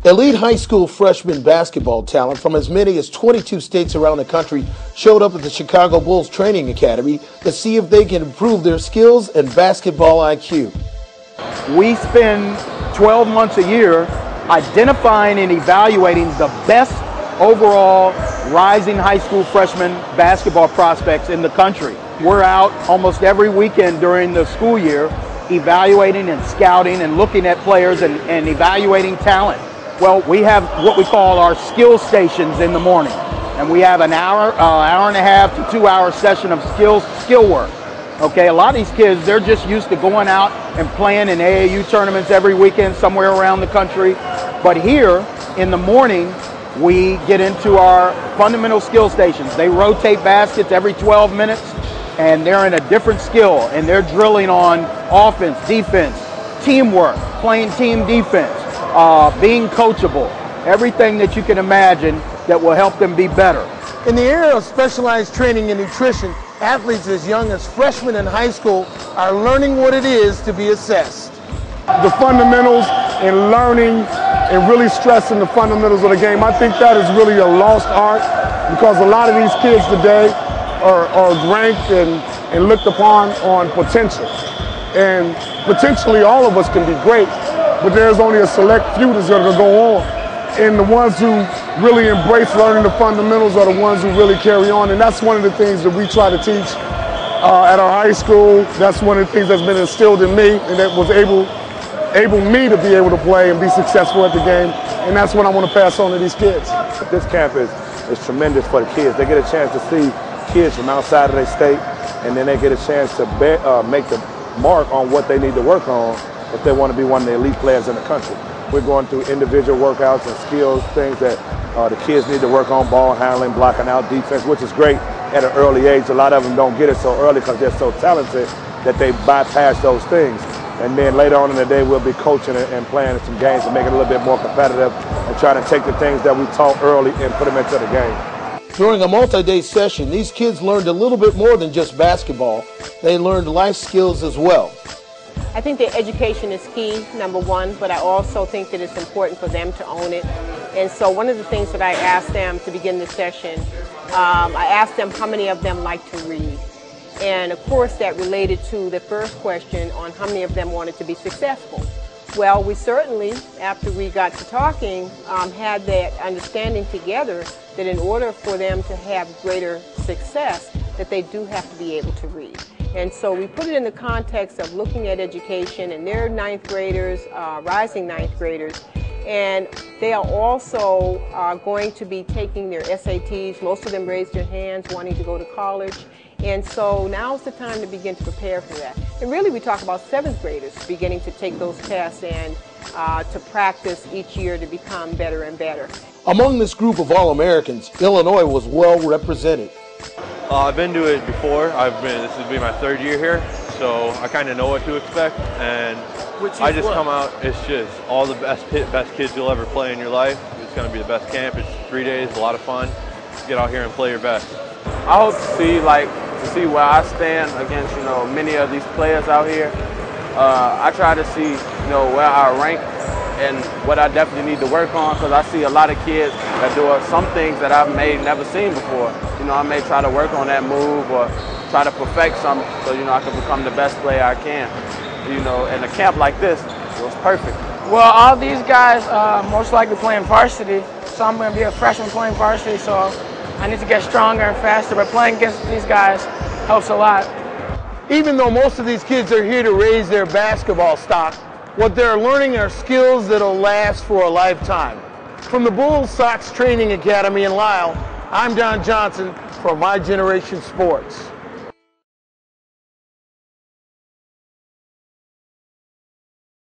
Elite high school freshman basketball talent from as many as 22 states around the country showed up at the Chicago Bulls Training Academy to see if they can improve their skills and basketball IQ. We spend 12 months a year identifying and evaluating the best overall rising high school freshman basketball prospects in the country. We're out almost every weekend during the school year evaluating and scouting and looking at players and evaluating talent. Well, we have what we call our skill stations in the morning, and we have an hour and a half to 2 hour session of skill work. Okay, a lot of these kids, they're just used to going out and playing in AAU tournaments every weekend somewhere around the country. But here in the morning, we get into our fundamental skill stations. They rotate baskets every 12 minutes, and they're in a different skill, and they're drilling on offense, defense, teamwork, playing team defense, being coachable, everything that you can imagine that will help them be better. In the area of specialized training and nutrition, athletes as young as freshmen in high school are learning what it is to be assessed. The fundamentals and learning and really stressing the fundamentals of the game, I think that is really a lost art, because a lot of these kids today are ranked and looked upon on potential. And potentially all of us can be great, but there's only a select few that's going to go on. And the ones who really embrace learning the fundamentals are the ones who really carry on. And that's one of the things that we try to teach at our high school. That's one of the things that's been instilled in me, and that was able me to be able to play and be successful at the game. And that's what I want to pass on to these kids. This camp is tremendous for the kids. They get a chance to see kids from outside of their state, and then they get a chance to make the mark on what they need to work on if they want to be one of the elite players in the country. We're going through individual workouts and skills, things that the kids need to work on: ball handling, blocking out, defense, which is great at an early age. A lot of them don't get it so early because they're so talented that they bypass those things. And then later on in the day, we'll be coaching and playing some games to make it a little bit more competitive and trying to take the things that we taught early and put them into the game. During a multi-day session, these kids learned a little bit more than just basketball. They learned life skills as well. I think that education is key, number one, but I also think that it's important for them to own it. And so one of the things that I asked them to begin the session, I asked them how many of them like to read. And of course that related to the first question on how many of them wanted to be successful. Well, we certainly, after we got to talking, had that understanding together that in order for them to have greater success, that they do have to be able to read. And so we put it in the context of looking at education, and they're ninth graders, rising ninth graders, and they are also going to be taking their SATs. Most of them raised their hands wanting to go to college. And so now's the time to begin to prepare for that. And really we talk about seventh graders beginning to take those tests and to practice each year to become better and better. Among this group of All-Americans, Illinois was well represented. I've been to it before. This will be my third year here, so I kind of know what to expect. And I just come out, it's just all the best kids you'll ever play in your life. It's going to be the best camp. It's 3 days, a lot of fun. Just get out here and play your best. I hope to see where I stand against, many of these players out here. I try to see, where I rank and what I definitely need to work on, because I see a lot of kids that do some things that I've never seen before. I may try to work on that move or try to perfect something so, I can become the best player I can. And a camp like this was perfect. Well, all these guys most likely playing varsity, so I'm going to be a freshman playing varsity, so I need to get stronger and faster, but playing against these guys helps a lot. Even though most of these kids are here to raise their basketball stock, what they're learning are skills that'll last for a lifetime. From the Bulls Sox Training Academy in Lisle, I'm Don Johnson for My Generation Sports.